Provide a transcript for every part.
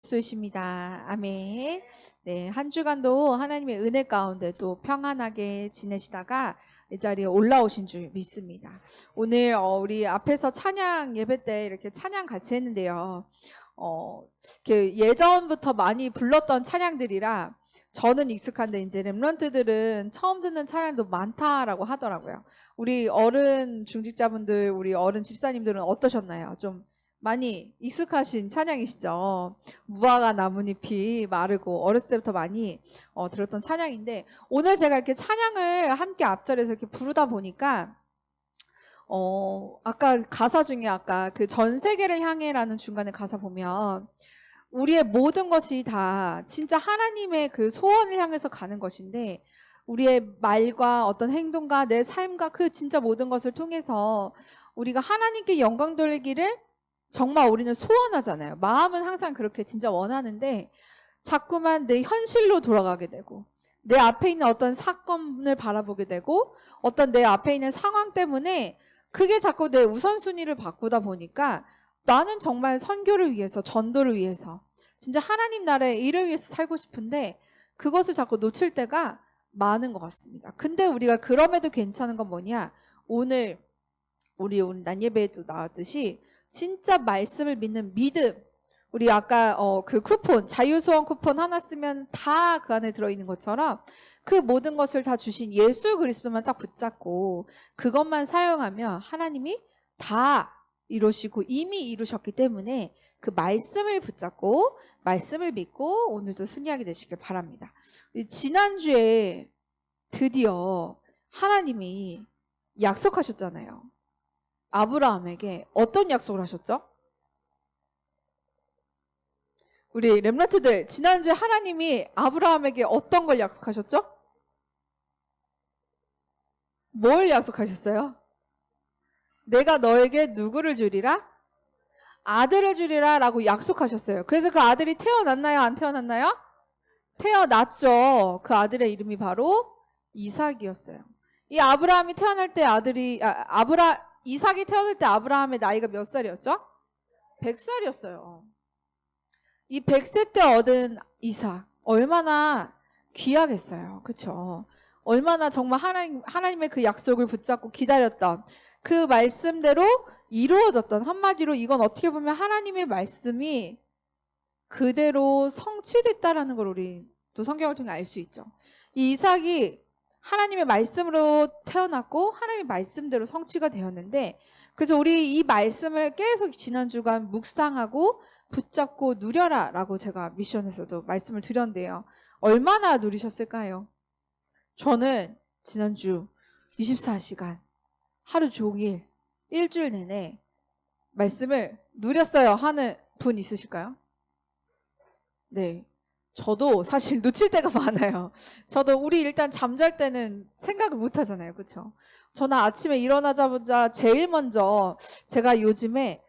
예수이십니다. 아멘. 네, 한 주간도 하나님의 은혜 가운데 또 평안하게 지내시다가 이 자리에 올라오신 줄 믿습니다. 오늘 우리 앞에서 찬양 예배 때 이렇게 찬양 같이 했는데요. 이렇게 예전부터 많이 불렀던 찬양들이라 저는 익숙한데 이제 렘넌트들은 처음 듣는 찬양도 많다라고 하더라고요. 우리 어른 중직자분들, 우리 어른 집사님들은 어떠셨나요? 좀 많이 익숙하신 찬양이시죠. 무화과 나뭇잎이 마르고 어렸을 때부터 많이 들었던 찬양인데 오늘 제가 이렇게 찬양을 함께 앞자리에서 이렇게 부르다 보니까 아까 가사 중에 아까 그 전 세계를 향해라는 중간에 가사 보면 우리의 모든 것이 다 진짜 하나님의 그 소원을 향해서 가는 것인데 우리의 말과 어떤 행동과 내 삶과 그 진짜 모든 것을 통해서 우리가 하나님께 영광 돌리기를 정말 우리는 소원하잖아요. 마음은 항상 그렇게 진짜 원하는데 자꾸만 내 현실로 돌아가게 되고 내 앞에 있는 어떤 사건을 바라보게 되고 어떤 내 앞에 있는 상황 때문에 그게 자꾸 내 우선순위를 바꾸다 보니까 나는 정말 선교를 위해서 전도를 위해서 진짜 하나님 나라의 일을 위해서 살고 싶은데 그것을 자꾸 놓칠 때가 많은 것 같습니다. 근데 우리가 그럼에도 괜찮은 건 뭐냐? 오늘 오늘 난 예배에도 나왔듯이 진짜 말씀을 믿는 믿음. 우리 아까 그 쿠폰, 자유소원 쿠폰 하나 쓰면 다 그 안에 들어있는 것처럼 그 모든 것을 다 주신 예수 그리스도만 딱 붙잡고 그것만 사용하면 하나님이 다 이루시고 이미 이루셨기 때문에 그 말씀을 붙잡고 말씀을 믿고 오늘도 승리하게 되시길 바랍니다. 지난주에 드디어 하나님이 약속하셨잖아요. 아브라함에게 어떤 약속을 하셨죠? 우리 렘넌트들 지난주에 하나님이 아브라함에게 어떤 걸 약속하셨죠? 뭘 약속하셨어요? 내가 너에게 누구를 주리라? 아들을 주리라 라고 약속하셨어요. 그래서 그 아들이 태어났나요? 안 태어났나요? 태어났죠. 그 아들의 이름이 바로 이삭이었어요. 이 아브라함이 태어날 때 이삭이 태어날 때 아브라함의 나이가 몇 살이었죠? 100살이었어요. 이 100세 때 얻은 이삭 얼마나 귀하겠어요. 그렇죠? 얼마나 정말 하나님의 그 약속을 붙잡고 기다렸던 그 말씀대로 이루어졌던 한마디로 이건 어떻게 보면 하나님의 말씀이 그대로 성취됐다라는 걸 우리 또 성경을 통해 알 수 있죠. 이 이삭이 하나님의 말씀으로 태어났고 하나님의 말씀대로 성취가 되었는데 그래서 우리 이 말씀을 계속 지난 주간 묵상하고 붙잡고 누려라 라고 제가 미션에서도 말씀을 드렸는데요. 얼마나 누리셨을까요? 저는 지난주 24시간 하루 종일 일주일 내내 말씀을 누렸어요 하는 분 있으실까요? 네. 저도 사실 놓칠 때가 많아요. 저도 우리 일단 잠잘 때는 생각을 못 하잖아요. 그렇죠? 저는 아침에 일어나자마자 제일 먼저 제가 요즘에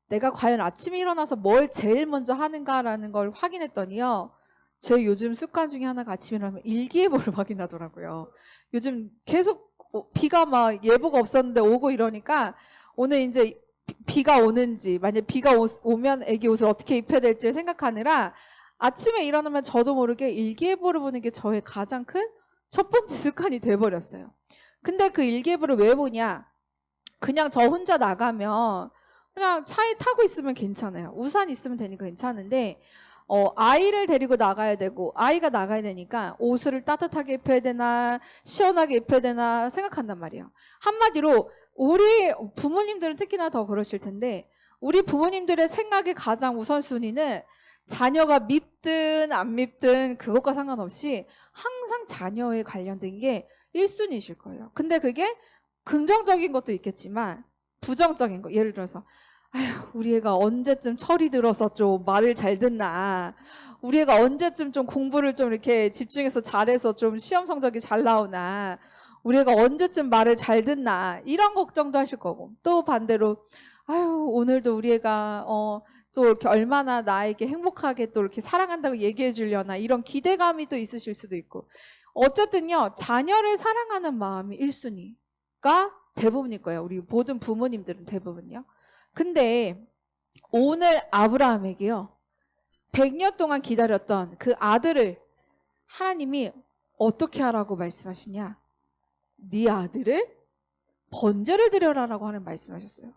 내가 과연 아침에 일어나서 뭘 제일 먼저 하는가라는 걸 확인했더니요. 제 요즘 습관 중에 하나가 아침에 일어나면 일기예보를 확인하더라고요. 요즘 계속 비가 막 예보가 없었는데 오고 이러니까 오늘 이제 비가 오는지 만약 비가 오면 애기 옷을 어떻게 입혀야 될지 생각하느라 아침에 일어나면 저도 모르게 일기예보를 보는 게 저의 가장 큰 첫 번째 습관이 돼버렸어요. 근데 그 일기예보를 왜 보냐? 그냥 저 혼자 나가면 그냥 차에 타고 있으면 괜찮아요. 우산 있으면 되니까 괜찮은데 아이를 데리고 나가야 되고 아이가 나가야 되니까 옷을 따뜻하게 입혀야 되나 시원하게 입혀야 되나 생각한단 말이에요. 한마디로 우리 부모님들은 특히나 더 그러실 텐데 우리 부모님들의 생각의 가장 우선순위는 자녀가 밉든 안 밉든 그것과 상관없이 항상 자녀에 관련된 게 1순위실 거예요. 근데 그게 긍정적인 것도 있겠지만 부정적인 거. 예를 들어서 아휴, 우리 애가 언제쯤 철이 들어서 좀 말을 잘 듣나. 우리 애가 언제쯤 좀 공부를 좀 이렇게 집중해서 잘해서 좀 시험 성적이 잘 나오나. 우리 애가 언제쯤 말을 잘 듣나. 이런 걱정도 하실 거고. 또 반대로 아유, 오늘도 우리 애가 또 이렇게 얼마나 나에게 행복하게 또 이렇게 사랑한다고 얘기해 주려나 이런 기대감이 또 있으실 수도 있고. 어쨌든요. 자녀를 사랑하는 마음이 1순위가 대부분일 거예요. 우리 모든 부모님들은 대부분요. 근데 오늘 아브라함에게요. 100년 동안 기다렸던 그 아들을 하나님이 어떻게 하라고 말씀하시냐? 네 아들을 번제를 드려라라고 하는 말씀하셨어요.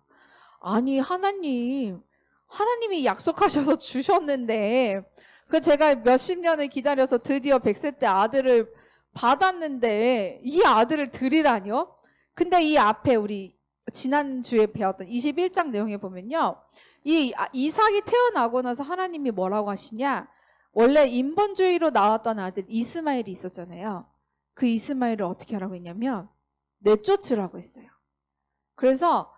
아니 하나님이 약속하셔서 주셨는데 그 제가 몇십 년을 기다려서 드디어 100세 때 아들을 받았는데 이 아들을 드리라뇨? 근데 이 앞에 우리 지난주에 배웠던 21장 내용에 보면요. 이 이삭이 태어나고 나서 하나님이 뭐라고 하시냐? 원래 인본주의로 나왔던 아들 이스마엘이 있었잖아요. 그 이스마엘을 어떻게 하라고 했냐면 내쫓으라고 했어요. 그래서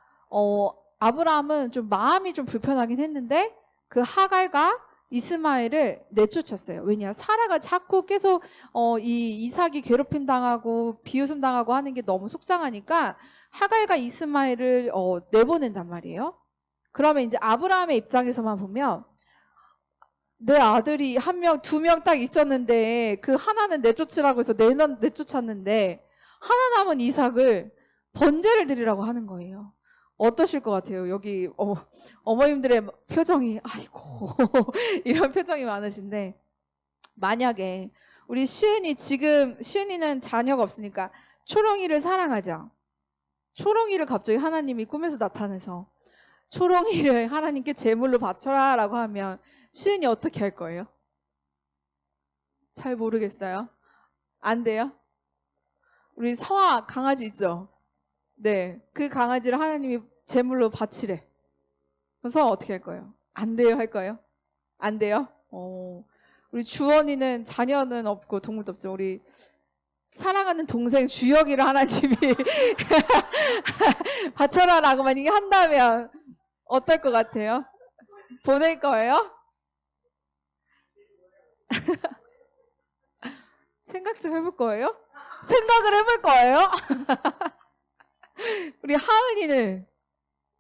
아브라함은 좀 마음이 좀 불편하긴 했는데 그 하갈과 이스마엘을 내쫓았어요. 왜냐? 사라가 자꾸 계속 이 이삭이 괴롭힘 당하고 비웃음 당하고 하는 게 너무 속상하니까 하갈과 이스마엘을 내보낸단 말이에요. 그러면 이제 아브라함의 입장에서만 보면 내 아들이 한 명, 두 명 딱 있었는데 그 하나는 내쫓으라고 해서 내쫓았는데 하나 남은 이삭을 번제를 드리라고 하는 거예요. 어떠실 것 같아요? 여기 어머님들의 표정이 아이고 이런 표정이 많으신데 만약에 우리 시은이는 자녀가 없으니까 초롱이를 사랑하죠. 초롱이를 갑자기 하나님이 꿈에서 나타내서 초롱이를 하나님께 제물로 바쳐라 라고 하면 시은이 어떻게 할 거예요? 잘 모르겠어요. 안 돼요? 우리 서아 강아지 있죠? 네, 그 강아지를 하나님이 제물로 바치래. 그래서 어떻게 할 거예요? 안 돼요 할 거예요? 안 돼요? 우리 주원이는 자녀는 없고 동물도 없죠. 우리 사랑하는 동생 주혁이를 하나님이 바쳐라라고 만약에 한다면 어떨 것 같아요? 보낼 거예요? 생각 좀 해볼 거예요? 생각을 해볼 거예요? 우리 하은이는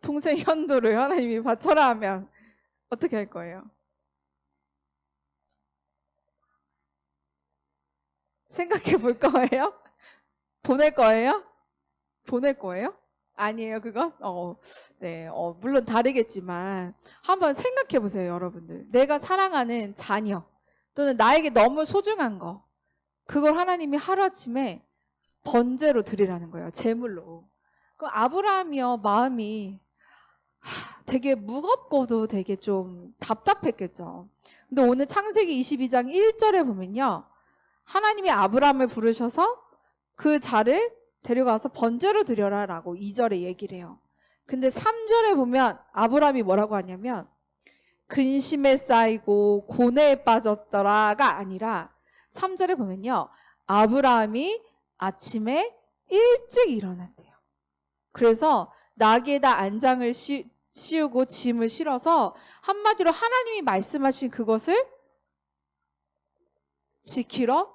동생 현도를 하나님이 바쳐라 하면 어떻게 할 거예요? 생각해 볼 거예요? 보낼 거예요? 보낼 거예요? 아니에요, 그건? 네, 물론 다르겠지만 한번 생각해 보세요, 여러분들. 내가 사랑하는 자녀 또는 나에게 너무 소중한 거 그걸 하나님이 하루아침에 번제로 드리라는 거예요, 제물로. 그럼 아브라함이요, 마음이 되게 무겁고도 되게 좀 답답했겠죠. 근데 오늘 창세기 22장 1절에 보면요. 하나님이 아브라함을 부르셔서 그 자를 데려가서 번제로 드려라 라고 2절에 얘기를 해요. 근데 3절에 보면 아브라함이 뭐라고 하냐면 근심에 쌓이고 고뇌에 빠졌더라가 아니라 3절에 보면요. 아브라함이 아침에 일찍 일어난대요. 그래서 낙에다 안장을 씌우고 짐을 실어서 한마디로 하나님이 말씀하신 그것을 지키러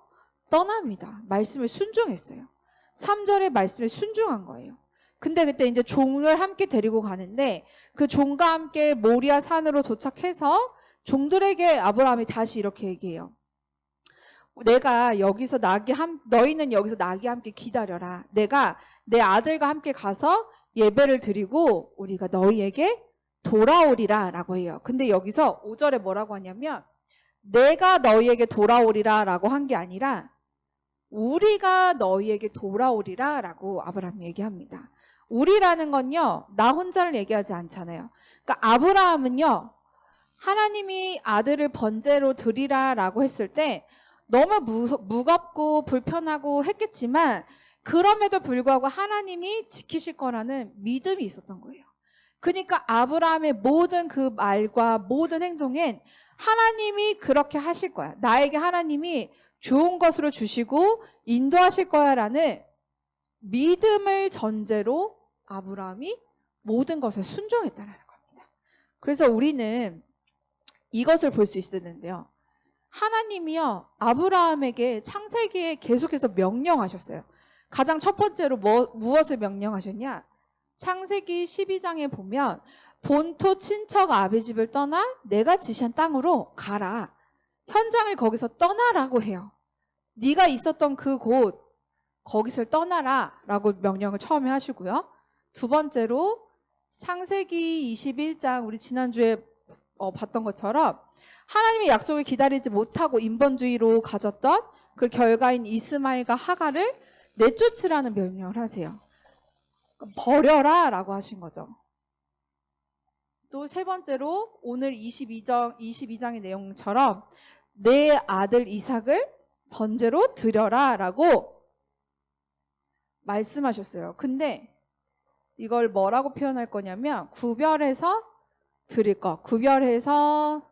떠납니다. 말씀을 순종했어요. 3절의 말씀에 순종한 거예요. 근데 그때 이제 종을 함께 데리고 가는데 그 종과 함께 모리아 산으로 도착해서 종들에게 아브라함이 다시 이렇게 얘기해요. 내가 여기서 너희는 여기서 나귀 함께 기다려라. 내가 내 아들과 함께 가서 예배를 드리고 우리가 너희에게 돌아오리라 라고 해요. 근데 여기서 5절에 뭐라고 하냐면 내가 너희에게 돌아오리라 라고 한 게 아니라 우리가 너희에게 돌아오리라 라고 아브라함이 얘기합니다. 우리라는 건요, 나 혼자를 얘기하지 않잖아요. 그러니까 아브라함은요, 하나님이 아들을 번제로 드리라 라고 했을 때 너무 무겁고 불편하고 했겠지만 그럼에도 불구하고 하나님이 지키실 거라는 믿음이 있었던 거예요. 그러니까 아브라함의 모든 그 말과 모든 행동엔 하나님이 그렇게 하실 거야. 나에게 하나님이 좋은 것으로 주시고 인도하실 거야 라는 믿음을 전제로 아브라함이 모든 것에 순종했다는 겁니다. 그래서 우리는 이것을 볼 수 있었는데요. 하나님이요, 아브라함에게 창세기에 계속해서 명령하셨어요. 가장 첫 번째로 무엇을 명령하셨냐? 창세기 12장에 보면 본토 친척 아비집을 떠나 내가 지시한 땅으로 가라. 현장을 거기서 떠나라고 해요. 네가 있었던 그 곳 거기서 떠나라 라고 명령을 처음에 하시고요. 두 번째로 창세기 21장 우리 지난주에 봤던 것처럼 하나님의 약속을 기다리지 못하고 인본주의로 가졌던 그 결과인 이스마엘과 하갈을 내쫓으라는 명령을 하세요. 버려라 라고 하신 거죠. 또 세 번째로 오늘 22장의 내용처럼 내 아들 이삭을 번제로 드려라 라고 말씀하셨어요. 근데 이걸 뭐라고 표현할 거냐면 구별해서 드릴 것, 구별하여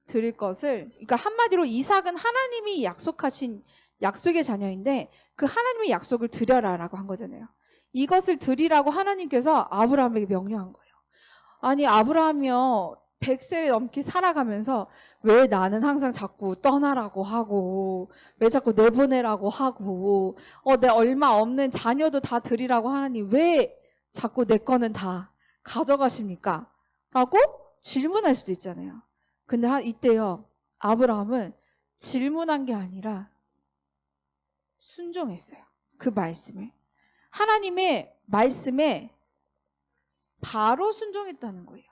드릴 것을, 그러니까 한마디로 이삭은 하나님이 약속하신 약속의 자녀인데 그 하나님의 약속을 드려라라고 한 거잖아요. 이것을 드리라고 하나님께서 아브라함에게 명령한 거예요. 아니 아브라함이요 100세를 넘게 살아가면서 왜 나는 항상 자꾸 떠나라고 하고 왜 자꾸 내보내라고 하고 내 얼마 없는 자녀도 다 드리라고 하나님 왜 자꾸 내 거는 다 가져가십니까? 라고 질문할 수도 있잖아요. 근데 이때요 아브라함은 질문한 게 아니라 순종했어요. 그 말씀을. 하나님의 말씀에 바로 순종했다는 거예요.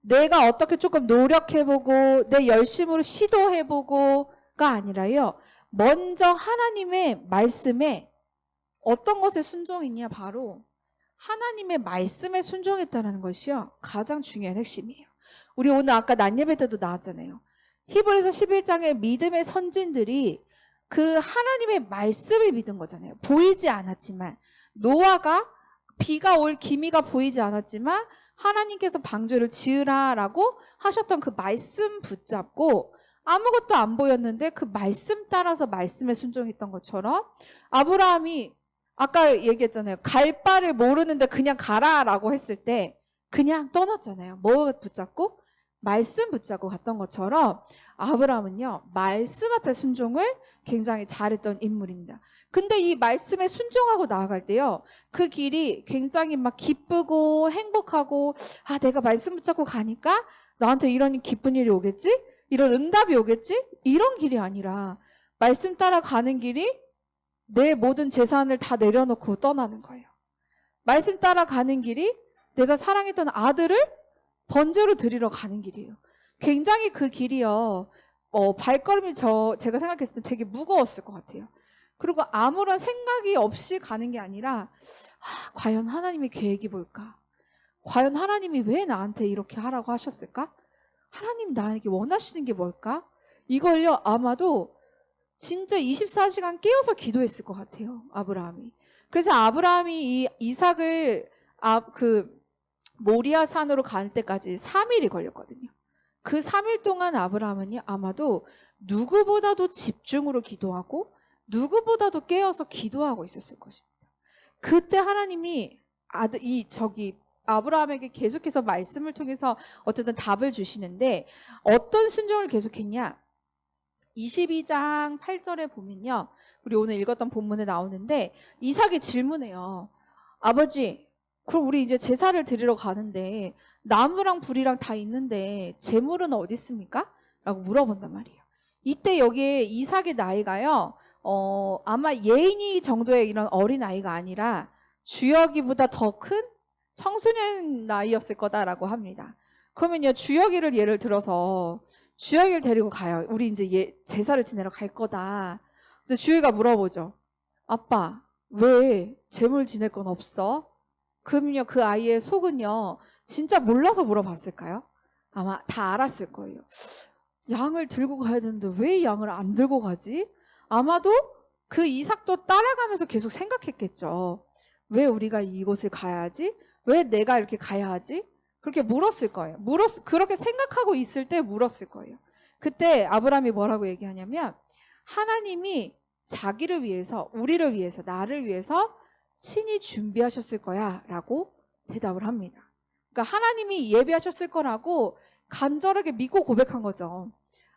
내가 어떻게 조금 노력해보고 내 열심으로 시도해보고가 아니라요. 먼저 하나님의 말씀에 어떤 것에 순종했냐 바로 하나님의 말씀에 순종했다는 것이요. 가장 중요한 핵심이에요. 우리 오늘 아까 낮 예배 때도 나왔잖아요. 히브리서 11장의 믿음의 선진들이 그 하나님의 말씀을 믿은 거잖아요. 보이지 않았지만 노아가 비가 올 기미가 보이지 않았지만 하나님께서 방주를 지으라라고 하셨던 그 말씀 붙잡고 아무것도 안 보였는데 그 말씀 따라서 말씀에 순종했던 것처럼 아브라함이 아까 얘기했잖아요. 갈 바를 모르는데 그냥 가라라고 했을 때 그냥 떠났잖아요. 뭐 붙잡고? 말씀 붙잡고 갔던 것처럼 아브라함은요. 말씀 앞에 순종을 굉장히 잘했던 인물입니다. 근데 이 말씀에 순종하고 나아갈 때요. 그 길이 굉장히 막 기쁘고 행복하고 내가 말씀 붙잡고 가니까 나한테 이런 기쁜 일이 오겠지? 이런 응답이 오겠지? 이런 길이 아니라 말씀 따라 가는 길이 내 모든 재산을 다 내려놓고 떠나는 거예요. 말씀 따라 가는 길이 내가 사랑했던 아들을 번제로 드리러 가는 길이에요. 굉장히 그 길이요. 발걸음이 제가 생각했을 때 되게 무거웠을 것 같아요. 그리고 아무런 생각이 없이 가는 게 아니라 과연 하나님의 계획이 뭘까? 과연 하나님이 왜 나한테 이렇게 하라고 하셨을까? 하나님 나에게 원하시는 게 뭘까? 이걸요 아마도 진짜 24시간 깨어서 기도했을 것 같아요. 아브라함이. 그래서 아브라함이 이 이삭을 모리아 산으로 갈 때까지 3일이 걸렸거든요. 그 3일 동안 아브라함은요 아마도 누구보다도 집중으로 기도하고 누구보다도 깨어서 기도하고 있었을 것입니다. 그때 하나님이 아브라함에게 계속해서 말씀을 통해서 어쨌든 답을 주시는데 어떤 순종을 계속했냐? 22장 8절에 보면요. 우리 오늘 읽었던 본문에 나오는데 이삭이 질문해요. 아버지, 그럼 우리 이제 제사를 드리러 가는데 나무랑 불이랑 다 있는데 제물은 어디 있습니까? 라고 물어본단 말이에요. 이때 여기에 이삭의 나이가요. 아마 예인이 정도의 이런 어린 아이가 아니라 주여기보다 더 큰 청소년 나이였을 거다라고 합니다. 그러면요 주여기를 예를 들어서 주여기를 데리고 가요. 우리 이제 제사를 지내러 갈 거다. 근데 주여기가 물어보죠. 아빠 왜 제물 지낼 건 없어? 그럼요 그 아이의 속은요 진짜 몰라서 물어봤을까요? 아마 다 알았을 거예요. 양을 들고 가야 되는데 왜 양을 안 들고 가지? 아마도 그 이삭도 따라가면서 계속 생각했겠죠. 왜 우리가 이곳을 가야 하지? 왜 내가 이렇게 가야 하지? 그렇게 물었을 거예요. 그렇게 생각하고 있을 때 물었을 거예요. 그때 아브라함이 뭐라고 얘기하냐면 하나님이 자기를 위해서, 우리를 위해서, 나를 위해서 친히 준비하셨을 거야 라고 대답을 합니다. 그러니까 하나님이 예비하셨을 거라고 간절하게 믿고 고백한 거죠.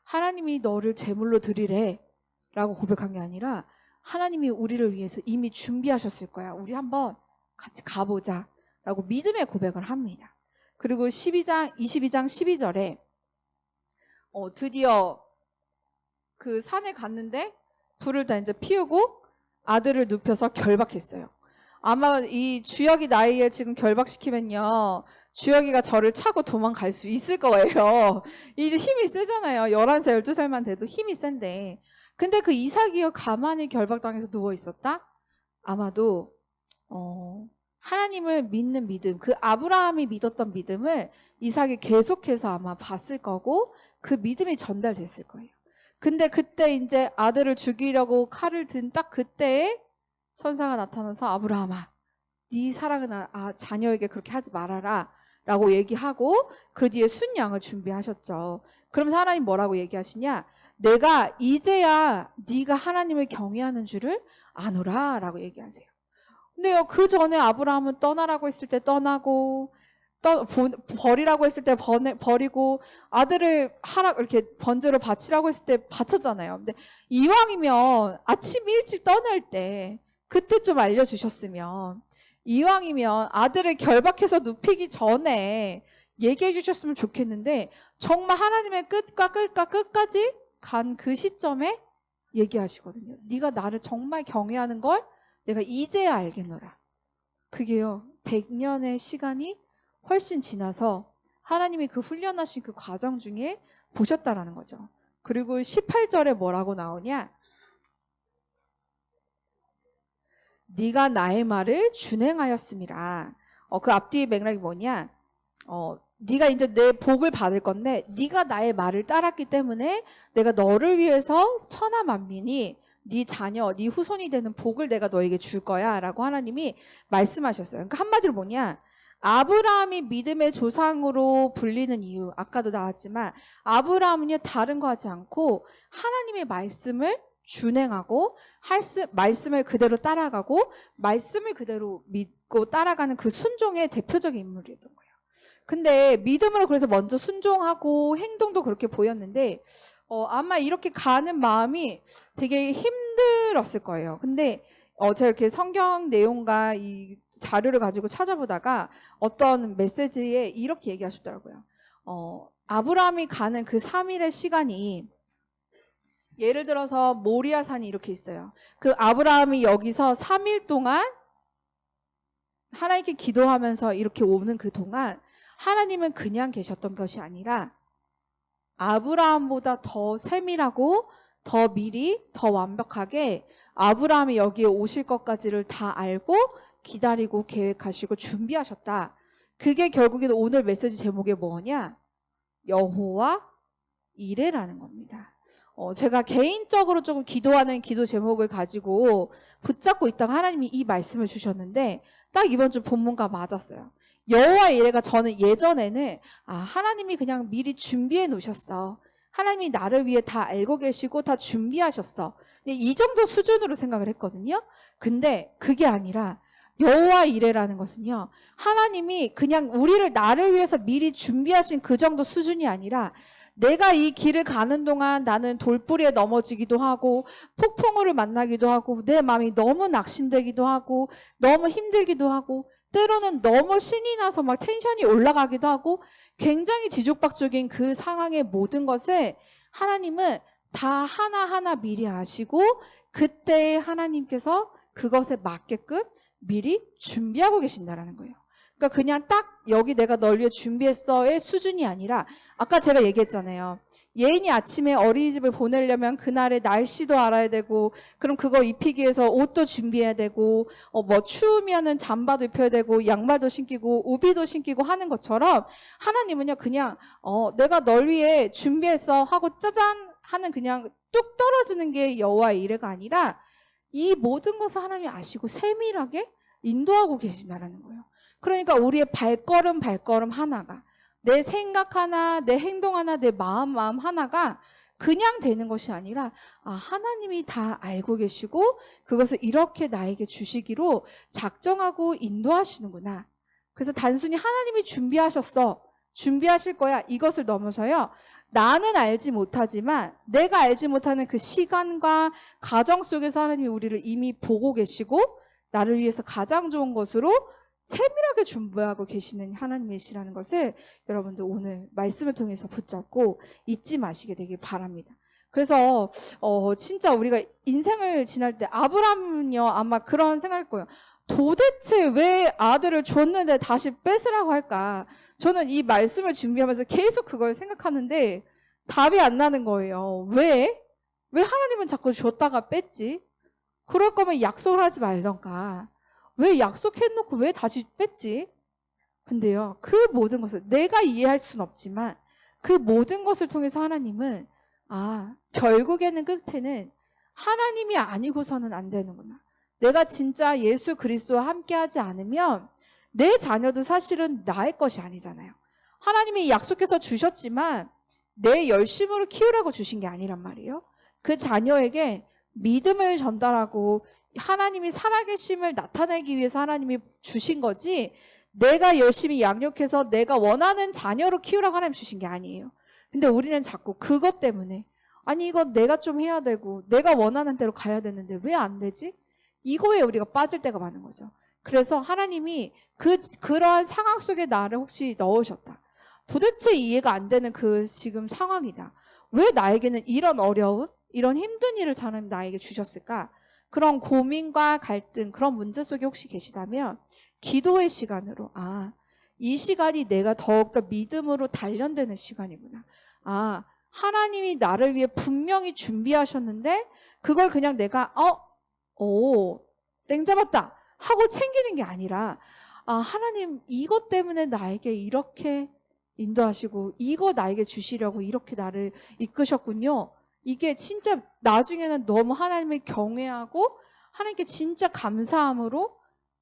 하나님이 너를 제물로 드리래 라고 고백한 게 아니라 하나님이 우리를 위해서 이미 준비하셨을 거야. 우리 한번 같이 가보자 라고 믿음의 고백을 합니다. 그리고 22장 12절에 드디어 그 산에 갔는데 불을 다 이제 피우고 아들을 눕혀서 결박했어요. 아마 이 주역이 나이에 지금 결박시키면요 주혁이가 저를 차고 도망갈 수 있을 거예요. 이제 힘이 세잖아요. 11살, 12살만 돼도 힘이 센데. 근데 그 이삭이요, 가만히 결박당해서 누워 있었다? 아마도 하나님을 믿는 믿음, 그 아브라함이 믿었던 믿음을 이삭이 계속해서 아마 봤을 거고 그 믿음이 전달됐을 거예요. 근데 그때 이제 아들을 죽이려고 칼을 든 딱 그때에 천사가 나타나서 아브라함아, 네 사랑하는 자녀에게 그렇게 하지 말아라 라고 얘기하고 그 뒤에 순양을 준비하셨죠. 그러면서 하나님 뭐라고 얘기하시냐? 내가 이제야 네가 하나님을 경외하는 줄을 아노라 라고 얘기하세요. 근데요, 그 전에 아브라함은 떠나라고 했을 때 떠나고 버리라고 했을 때 버리고 아들을 이렇게 번제로 바치라고 했을 때 바쳤잖아요. 근데 이왕이면 아침 일찍 떠날 때 그때 좀 알려주셨으면, 이왕이면 아들을 결박해서 눕히기 전에 얘기해 주셨으면 좋겠는데 정말 하나님의 끝까지 간 그 시점에 얘기하시거든요. 네가 나를 정말 경외하는 걸 내가 이제야 알겠노라. 그게요, 100년의 시간이 훨씬 지나서 하나님이 그 훈련하신 그 과정 중에 보셨다라는 거죠. 그리고 18절에 뭐라고 나오냐? 네가 나의 말을 준행하였음이라. 그 앞뒤의 맥락이 뭐냐? 네가 이제 내 복을 받을 건데 네가 나의 말을 따랐기 때문에 내가 너를 위해서 천하 만민이 네 자녀, 네 후손이 되는 복을 내가 너에게 줄 거야 라고 하나님이 말씀하셨어요. 그러니까 한마디로 뭐냐? 아브라함이 믿음의 조상으로 불리는 이유, 아까도 나왔지만 아브라함은요, 다른 거 하지 않고 하나님의 말씀을 준행하고 말씀을 그대로 따라가고 말씀을 그대로 믿고 따라가는 그 순종의 대표적인 인물이었던 거예요. 근데 믿음으로 그래서 먼저 순종하고 행동도 그렇게 보였는데 아마 이렇게 가는 마음이 되게 힘들었을 거예요. 근데 제가 이렇게 성경 내용과 이 자료를 가지고 찾아보다가 어떤 메시지에 이렇게 얘기하셨더라고요. 아브라함이 가는 그 3일의 시간이, 예를 들어서 모리아 산이 이렇게 있어요. 그 아브라함이 여기서 3일 동안 하나님께 기도하면서 이렇게 오는 그 동안 하나님은 그냥 계셨던 것이 아니라 아브라함보다 더 세밀하고 더 미리 더 완벽하게 아브라함이 여기에 오실 것까지를 다 알고 기다리고 계획하시고 준비하셨다. 그게 결국에는 오늘 메시지 제목이 뭐냐? 여호와 이레라는 겁니다. 제가 개인적으로 조금 기도하는 기도 제목을 가지고 붙잡고 있다가 하나님이 이 말씀을 주셨는데 딱 이번 주 본문과 맞았어요. 여호와 이레가, 저는 예전에는 하나님이 그냥 미리 준비해 놓으셨어. 하나님이 나를 위해 다 알고 계시고 다 준비하셨어. 이 정도 수준으로 생각을 했거든요. 근데 그게 아니라 여호와 이레라는 것은요, 하나님이 그냥 나를 위해서 미리 준비하신 그 정도 수준이 아니라 내가 이 길을 가는 동안 나는 돌부리에 넘어지기도 하고 폭풍우를 만나기도 하고 내 마음이 너무 낙심되기도 하고 너무 힘들기도 하고 때로는 너무 신이 나서 막 텐션이 올라가기도 하고 굉장히 뒤죽박죽인 그 상황의 모든 것을 하나님은 다 하나하나 미리 아시고 그때 하나님께서 그것에 맞게끔 미리 준비하고 계신다라는 거예요. 그러니까 그냥 딱 여기 내가 널 위해 준비했어의 수준이 아니라, 아까 제가 얘기했잖아요. 예인이 아침에 어린이집을 보내려면 그날의 날씨도 알아야 되고, 그럼 그거 입히기 위해서 옷도 준비해야 되고, 뭐 추우면은 잠바도 입혀야 되고, 양말도 신기고, 우비도 신기고 하는 것처럼 하나님은요, 그냥 내가 널 위해 준비했어 하고 짜잔 하는 그냥 뚝 떨어지는 게 여호와의 이레가 아니라 이 모든 것을 하나님이 아시고 세밀하게 인도하고 계신다라는 거예요. 그러니까 우리의 발걸음 하나가, 내 생각 하나, 내 행동 하나, 내 마음 하나가 그냥 되는 것이 아니라 하나님이 다 알고 계시고 그것을 이렇게 나에게 주시기로 작정하고 인도하시는구나. 그래서 단순히 하나님이 준비하실 거야, 이것을 넘어서요, 나는 알지 못하지만 내가 알지 못하는 그 시간과 과정 속에서 하나님이 우리를 이미 보고 계시고 나를 위해서 가장 좋은 것으로 세밀하게 준비하고 계시는 하나님이시라는 것을 여러분들 오늘 말씀을 통해서 붙잡고 잊지 마시게 되길 바랍니다. 그래서 진짜 우리가 인생을 지날 때 아브라함은요, 아마 그런 생각할 거예요. 도대체 왜 아들을 줬는데 다시 뺏으라고 할까? 저는 이 말씀을 준비하면서 계속 그걸 생각하는데 답이 안 나는 거예요. 왜? 왜 하나님은 자꾸 줬다가 뺐지? 그럴 거면 약속을 하지 말던가. 왜 약속해놓고 왜 다시 뺐지? 근데요, 그 모든 것을 내가 이해할 수는 없지만 그 모든 것을 통해서 하나님은 결국에는 끝에는 하나님이 아니고서는 안 되는구나. 내가 진짜 예수 그리스도와 함께하지 않으면 내 자녀도 사실은 나의 것이 아니잖아요. 하나님이 약속해서 주셨지만 내 열심으로 키우라고 주신 게 아니란 말이에요. 그 자녀에게 믿음을 전달하고 하나님이 살아계심을 나타내기 위해서 하나님이 주신 거지, 내가 열심히 양육해서 내가 원하는 자녀로 키우라고 하나님 주신 게 아니에요. 근데 우리는 자꾸 그것 때문에 이거 내가 좀 해야 되고 내가 원하는 대로 가야 되는데 왜 안 되지? 이거에 우리가 빠질 때가 많은 거죠. 그래서 하나님이 그러한 상황 속에 나를 혹시 넣으셨다. 도대체 이해가 안 되는 그 지금 상황이다. 왜 나에게는 이런 어려운, 이런 힘든 일을 하나님 나에게 주셨을까? 그런 고민과 갈등, 그런 문제 속에 혹시 계시다면 기도의 시간으로 이 시간이 내가 더욱더 믿음으로 단련되는 시간이구나. 하나님이 나를 위해 분명히 준비하셨는데 그걸 그냥 내가 땡 잡았다 하고 챙기는 게 아니라 하나님 이것 때문에 나에게 이렇게 인도하시고 이거 나에게 주시려고 이렇게 나를 이끄셨군요. 이게 진짜 나중에는 너무 하나님을 경외하고 하나님께 진짜 감사함으로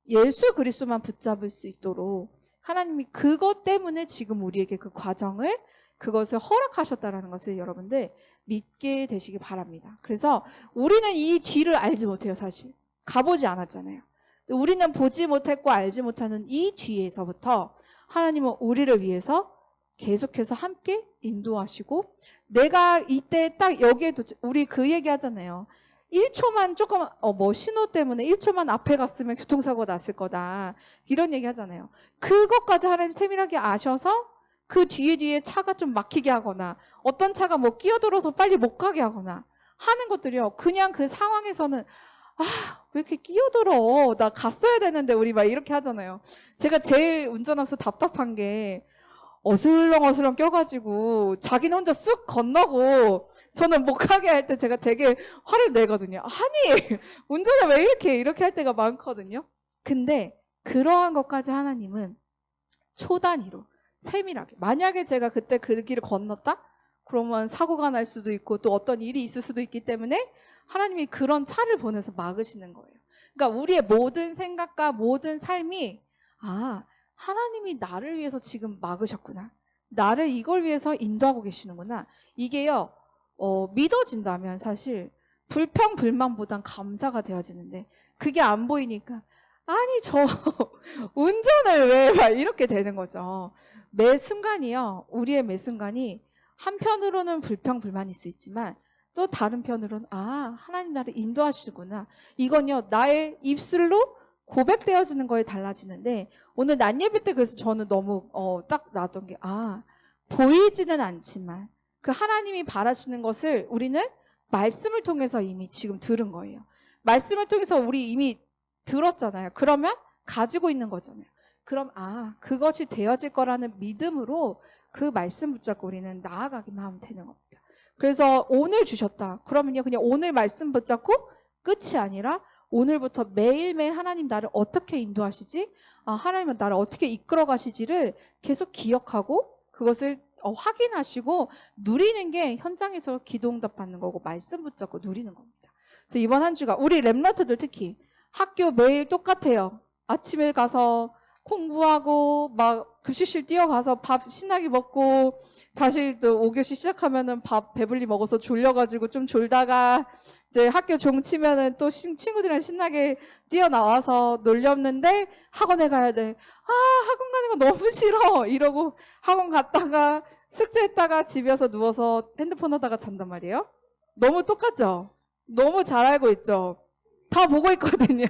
예수 그리스도만 붙잡을 수 있도록 하나님이 그것 때문에 지금 우리에게 그 과정을, 그것을 허락하셨다라는 것을 여러분들 믿게 되시기 바랍니다. 그래서 우리는 이 뒤를 알지 못해요. 사실 가보지 않았잖아요. 우리는 보지 못했고 알지 못하는 이 뒤에서부터 하나님은 우리를 위해서 계속해서 함께 인도하시고, 내가 이때 딱 여기에 우리 그 얘기 하잖아요. 1초만 조금 신호 때문에 1초만 앞에 갔으면 교통사고가 났을 거다, 이런 얘기 하잖아요. 그것까지 하나님 세밀하게 아셔서 그 뒤에 차가 좀 막히게 하거나 어떤 차가 끼어들어서 빨리 못 가게 하거나 하는 것들이요, 그냥 그 상황에서는 왜 이렇게 끼어들어, 나 갔어야 되는데, 우리 막 이렇게 하잖아요. 제가 제일 운전하면서 답답한 게 어슬렁어슬렁 껴가지고 자기는 혼자 쓱 건너고 저는 못 가게 할 때 제가 되게 화를 내거든요. 아니 운전을 왜 이렇게 할 때가 많거든요. 근데 그러한 것까지 하나님은 초단위로 세밀하게, 만약에 제가 그때 그 길을 건넜다? 그러면 사고가 날 수도 있고 또 어떤 일이 있을 수도 있기 때문에 하나님이 그런 차를 보내서 막으시는 거예요. 그러니까 우리의 모든 생각과 모든 삶이 하나님이 나를 위해서 지금 막으셨구나, 나를 이걸 위해서 인도하고 계시는구나, 이게요 믿어진다면 사실 불평 불만보단 감사가 되어지는데 그게 안 보이니까 저 운전을 왜 막 이렇게 되는 거죠. 매 순간이요, 우리의 매 순간이 한편으로는 불평 불만일 수 있지만 또 다른 편으로는 하나님 나를 인도하시구나, 이건요 나의 입술로 고백되어지는 거에 달라지는데, 오늘 낮 예배 때 그래서 저는 너무 딱 나왔던 게 보이지는 않지만 그 하나님이 바라시는 것을 우리는 말씀을 통해서 이미 지금 들은 거예요. 말씀을 통해서 우리 이미 들었잖아요. 그러면 가지고 있는 거잖아요. 그럼 그것이 되어질 거라는 믿음으로 그 말씀 붙잡고 우리는 나아가기만 하면 되는 겁니다. 그래서 오늘 주셨다 그러면요 그냥 오늘 말씀 붙잡고 끝이 아니라 오늘부터 매일매일 하나님 나를 어떻게 인도하시지? 하나님은 나를 어떻게 이끌어 가시지를 계속 기억하고 그것을 확인하시고 누리는 게 현장에서 기도응답 받는 거고 말씀 붙잡고 누리는 겁니다. 그래서 이번 한 주가 우리 랩런트들 특히 학교 매일 똑같아요. 아침에 가서 공부하고 막 급식실 뛰어가서 밥 신나게 먹고 다시 또 5교시 시작하면은 밥 배불리 먹어서 졸려가지고 좀 졸다가 이제 학교 종 치면은 또 친구들이랑 신나게 뛰어나와서 놀렸는데 학원에 가야 돼. 학원 가는 거 너무 싫어 이러고 학원 갔다가 숙제했다가 집에 와서 누워서 핸드폰 하다가 잔단 말이에요. 너무 똑같죠? 너무 잘 알고 있죠? 다 보고 있거든요.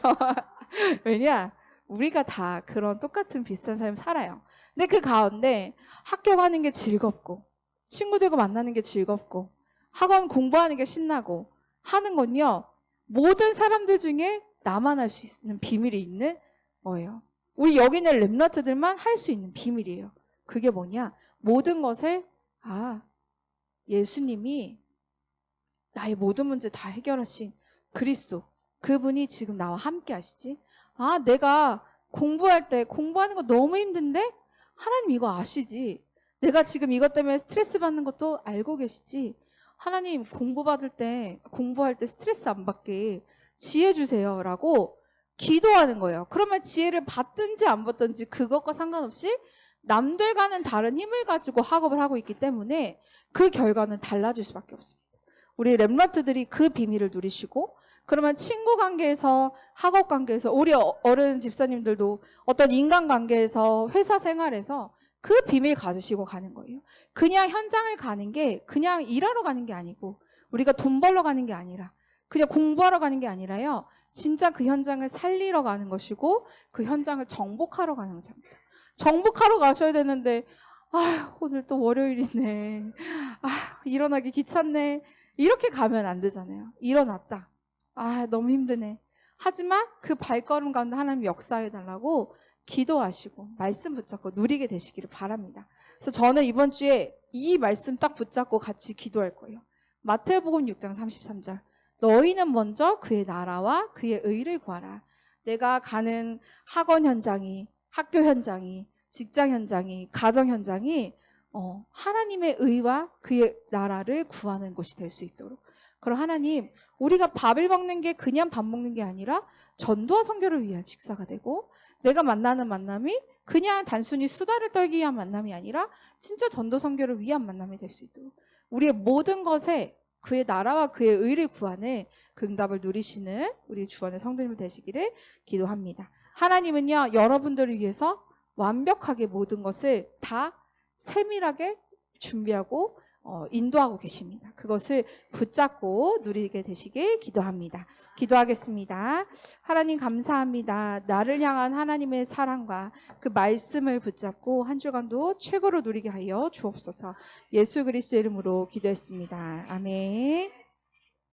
왜냐? 우리가 다 그런 똑같은 비슷한 삶 살아요. 근데 그 가운데 학교 가는 게 즐겁고 친구들과 만나는 게 즐겁고 학원 공부하는 게 신나고 하는 건요 모든 사람들 중에 나만 할 수 있는 비밀이 있는 거예요. 우리 여기 있는 렘넌트들만 할 수 있는 비밀이에요. 그게 뭐냐? 모든 것을 예수님이 나의 모든 문제 다 해결하신 그리스도, 그분이 지금 나와 함께 하시지. 내가 공부할 때 공부하는 거 너무 힘든데 하나님 이거 아시지. 내가 지금 이것 때문에 스트레스 받는 것도 알고 계시지. 하나님 공부할 때 스트레스 안 받게 지혜 주세요 라고 기도하는 거예요. 그러면 지혜를 받든지 안 받든지 그것과 상관없이 남들과는 다른 힘을 가지고 학업을 하고 있기 때문에 그 결과는 달라질 수밖에 없습니다. 우리 렘넌트들이 그 비밀을 누리시고, 그러면 친구 관계에서, 학업 관계에서, 우리 어른 집사님들도 어떤 인간 관계에서, 회사 생활에서 그 비밀 가지시고 가는 거예요. 그냥 현장을 가는 게 그냥 일하러 가는 게 아니고, 우리가 돈 벌러 가는 게 아니라, 그냥 공부하러 가는 게 아니라요, 진짜 그 현장을 살리러 가는 것이고 그 현장을 정복하러 가는 겁니다. 정복하러 가셔야 되는데 오늘 또 월요일이네, 일어나기 귀찮네, 이렇게 가면 안 되잖아요. 일어났다, 너무 힘드네. 하지만 그 발걸음 가운데 하나님 역사해달라고 기도하시고 말씀 붙잡고 누리게 되시기를 바랍니다. 그래서 저는 이번 주에 이 말씀 딱 붙잡고 같이 기도할 거예요. 마태복음 6장 33절. 너희는 먼저 그의 나라와 그의 의를 구하라. 내가 가는 학원 현장이, 학교 현장이, 직장 현장이, 가정 현장이 하나님의 의와 그의 나라를 구하는 곳이 될 수 있도록. 그럼 하나님, 우리가 밥을 먹는 게 그냥 밥 먹는 게 아니라 전도와 선교를 위한 식사가 되고, 내가 만나는 만남이 그냥 단순히 수다를 떨기 위한 만남이 아니라 진짜 전도 선교를 위한 만남이 될 수 있도록 우리의 모든 것에 그의 나라와 그의 의를 구하는 그 응답을 누리시는 우리 주원의 성도님들 되시기를 기도합니다. 하나님은요, 여러분들을 위해서 완벽하게 모든 것을 다 세밀하게 준비하고 인도하고 계십니다. 그것을 붙잡고 누리게 되시길 기도합니다. 기도하겠습니다. 하나님 감사합니다. 나를 향한 하나님의 사랑과 그 말씀을 붙잡고 한 주간도 최고로 누리게 하여 주옵소서. 예수 그리스도의 이름으로 기도했습니다. 아멘.